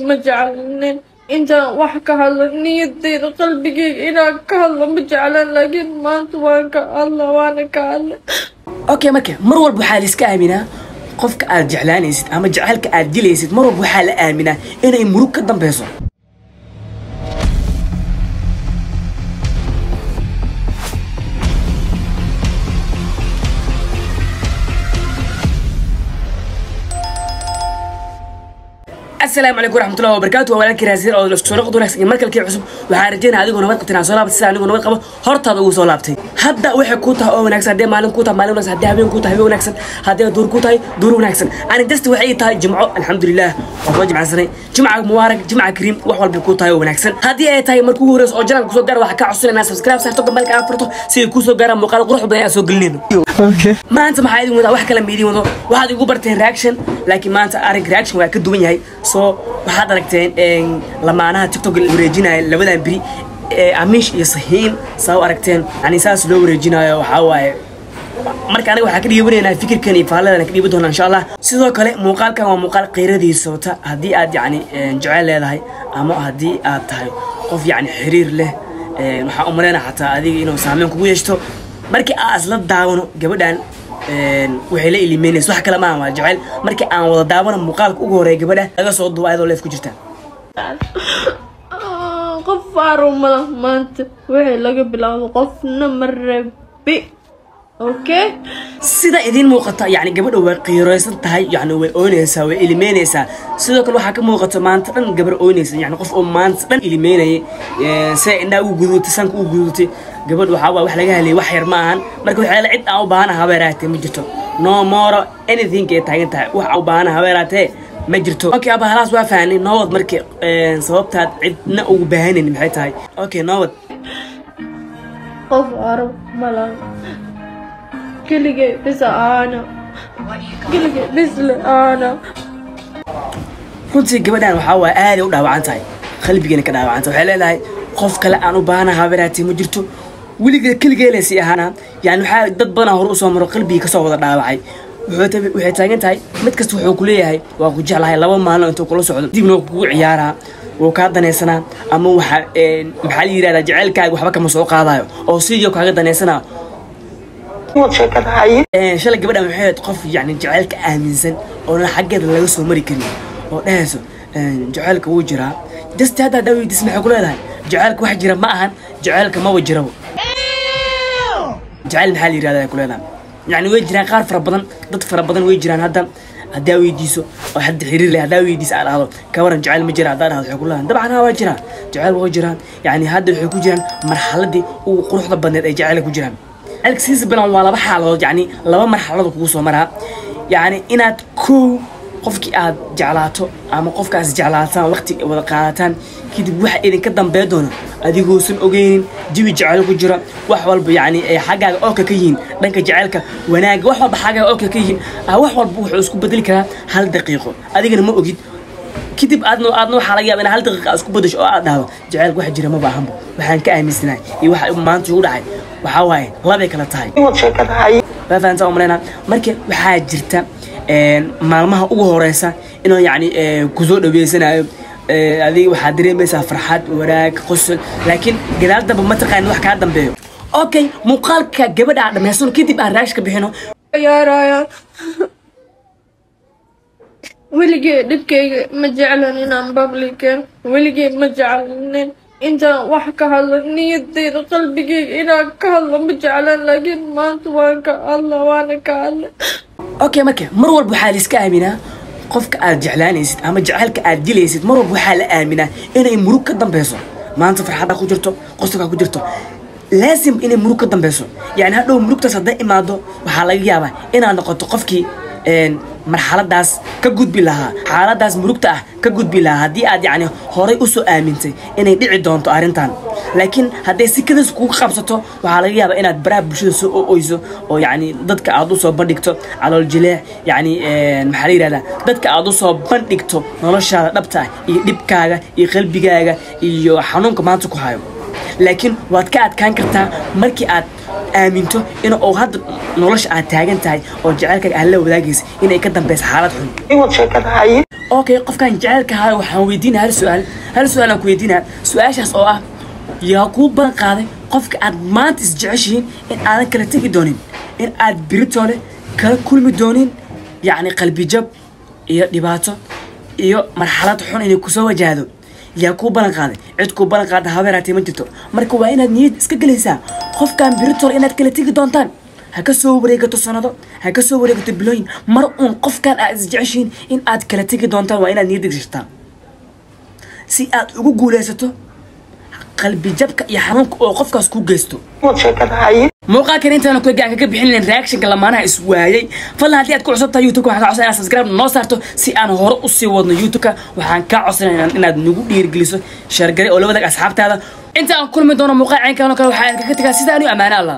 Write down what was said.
ما جعلني انت وحكى هلا نيتي قلبي انا كهلا ما جعلن لكن ما توانك الله وانا كهلا اوكي marka mar walba waxa la iska aaminaa qofka aad jeclaanaysid ama jacaylka aad dilaysid mar walba waxa la aaminaa inay murug ka dambayso السلام عليكم ورحمة الله وبركاته ولكن راسير أو الأسطورة قدونا سكين مركل كي عصب وحارجينا هذيك ونبات قتنا صلابة الساعة ونبات قبل هرت هذا وصلابتي هدا وحى كوتا أو نكسر هدا معلم كوتا معلم نكسر هدا هبين كوتا هبين نكسر هدا دور كوتا دور نكسر أنا دست وحي تاي جمعة الحمد لله وفوج مع سنة جمعة مبارك جمعة كريم وحول بكوتا ونكسر هدي تاي مركو رأس أجرا كوسو جار وحكا عصر الناس سبسكرايب صار تقبل ملك أفرطه سي كوسو جار مقال قروح بدنا أسوق لنا أوكي ما أنت محايد وده واحد كلام بيدي وده واحد يقول برتين رياكشن لكن ما أنت أريك رياكشن وأكيد وين هاي waxaad aragteen lamaanaha TikTok la wareejinayo labadan biri Amish iyo Sahiim soo aragteen yani saas loo wareejinayo waxa waaye marka aniga waxa ka dhiibanayna fikirkan iyo faaladan ka dhiibo doona insha Allah sidoo kale muuqaalkan waa muuqaal qeyradiisa wata hadii aad yani jacayl leedahay ama hadii aad tahay qof yani xiriir leh waxa u maleena xataa adiga inuu saameyn kugu yeeshto markii aad isla daawano gabadhan waxay la ilimeynayso wax kala ma aha jacayl markii aan wada daawano muuqaalka ugu horeeyay gabadha laga soo duubay ayadoo leef ku jirta qof faaro maanta waxay laga bilaabo qofna marbi okay sida idin muuqata yani gabadha way qiiraysan tahay yani way oonaysaa way ilimeynaysaa sidoo kale waxa ka muuqata maanta dhan gabar oonaysa yani qof oo maanta dhan ilimeynay say indha ugu gudubtay sanka ugu gudubtay gabadh waxa wax laga helay wax yar ma ahan marka waxa la cid aan u baahanahay habeeraatay ma jirto no more anything ee taagan tahay wax u baahanahay habeeraatay ma jirto okay aba halaas waa fahanay nood markii sababtaad cidna ugu baahanin maxay tahay okay nood qof arab malan كلجة بس أنا runtii gabadhan waxa waa aad u dhaawacan tahay qalbigeena ka dhaawacan tahay waxay leedahay qof kale aan u baahanahay habeeraatay ma jirto wiliga kaligeelasi ahana yani waxa dad badan hor u soo maro qalbiga ka soo wada dhaawacay waxay taagan tahay mid kasta wuxuu ku leeyahay waa ku jeclahay laba maalin intuu kula socdo dibna kugu ciyaaraa oo ka daneysana ama waxa maxaa la yiraahdaa jacaylkaaga waxba kama soo qaadayo oo sidoo kaaga daneysana shalay gabadhan waxay ahayd qof yani jacaylka aaminsan oo xaggeeda laga soo mari karin oo dhahayso jacaylka wuu jiraa just hada dawidis maxay ku leedahay jacaylka wax jira ma ahan jacaylka ma wajiro jacayl maxaa la yiraahdaa ku leedahay yani way jiraan qaar fara badan dad fara badan way jiraan hadda hadaa weydiiso oo hadda xiriir leh hadaa weydiis aan ahdo ka waran jacayl ma jira hadaa waxay ku leedahay dabcan waa jira jacayl waa jiraan yani hadda waxay ku jiraan marxaladii ugu quruxda badneed ay jacayl ku jiraan alkisiis balan waa laba xaaladood yani laba marxaladood kugu soo maraa yani inaad qofkii aad jeclaato ama qofkaas jeclaataan waqti wada qaadataan kadib waxa idin ka dambeeyo doona adigoo san ogeynin jibi jacayl ku jira wax walba yani ay xagaaga oo ka yihiin dhanka jacaylka wanaaga wax walba xagaaga oo ka yihiin wax walba wuxuu isku bedeli karaa hal daqiiqo adigana ma ogid kadib aadno waxa laga yaabaa in hal daqiiqo isku bedesho oo aad dhahdo jacaylku wax jira ma baahanba waxaan ka aaminsanahay iyo waxa maanta ugu dhacay waxa waaye labay kala tahay faafanta umaleena marka waxa jirta maalmaha ugu horeysa inuu yani ku soo dhaweysanayo adiga waxa dareemaysaa farxad waraag qosol laakiin gadaal daba ma taqaan wax ka dambeeyo okay muuqaalka gabadha dhameysan kadib aan raash ka bixino yaaraya weligii dhibkayga ma jeclan inaan public weligii ma jeclan انت وحكى هلا نيتي قلبي انا كهلا ما جعلن لكن ما توانك الله وانا كهلا اوكي marka mar walba waxa la iska aaminaa qofka aad jeclaanaysid ama jacaylka aad dilaysid mar walba waxa la aaminaa inay murug ka dambayso maanta farxada ku jirto qosolka ku jirto لازم inay murug ka dambayso yani hadhow murugtaas haday imaado waxa laga yaabaa inaad noqoto qofkii marxaladaas ka gudbi lahaa xaaladaas murugta ah ka gudbi lahaa hadii aad yani horay u soo aamintay inay dhici doonto arintan laakiin haday si kadaas kugu qabsato waxa laga yaabaa inaad baraha bulshada soo ooyso oo yani dadka aad u soo bandhigto calool jileec yani maxaa la yiraahdaa dadka aad u soo bandhigto noloshaada dhabta ah iyo dhibkaaga iyo qalbigaaga iyo xanuunka maanta ku hayo laakiin waad ka adkaan kartaa markii aad aaminto in oo hadda nolosha aad taagan tahay oo jacaylkaaga aan la wadaagaysa inay ka dambayso xaalad xun اوكي قف كان جعلك هاي waxaan weydiinaa hal su'aal aan ku weydiinaa su'aashaas oo ah yaa ku ban qaaday qofka aad maanta is jeceshiin in aadan kala tagi doonin in aad biritoole kala kulmi doonin yani qalbi jab iyo dhibaato iyo marxalad xun inay ku soo wajahdo yaa ku ban qaaday cid ku ban qaada habeeraatay ma jirto marka waa inaad niyad iska galaysaa qofkan biritoole inaad kala tagi doontaan هكا سو wareegato sanado haka soo wareegato bilooyin mar uun qofkan aad isjeceshiin in aad kala tagi doontaan waa inaad niyad gashataa si aad ugu guuleysato qalbi jabka iyo xanuunka oo qofkaas ku geysto muuqaalkan intaan ku gacan ka bixin reaction-ka lamaanaha is waayay fadlan haddii aad ku cusubtahay YouTube waxaan ka codsanayaa inaad subscribe noo saarto si aan hore u sii wadno YouTube-ka waxaan ka codsanayaa inaad nagu dhiirigeliso share gari oo la wadaag asxaabtaada inta aan kulmi doono muuqaal caynkan oo kale waxaan ka tagaa sidaan u amaana Allah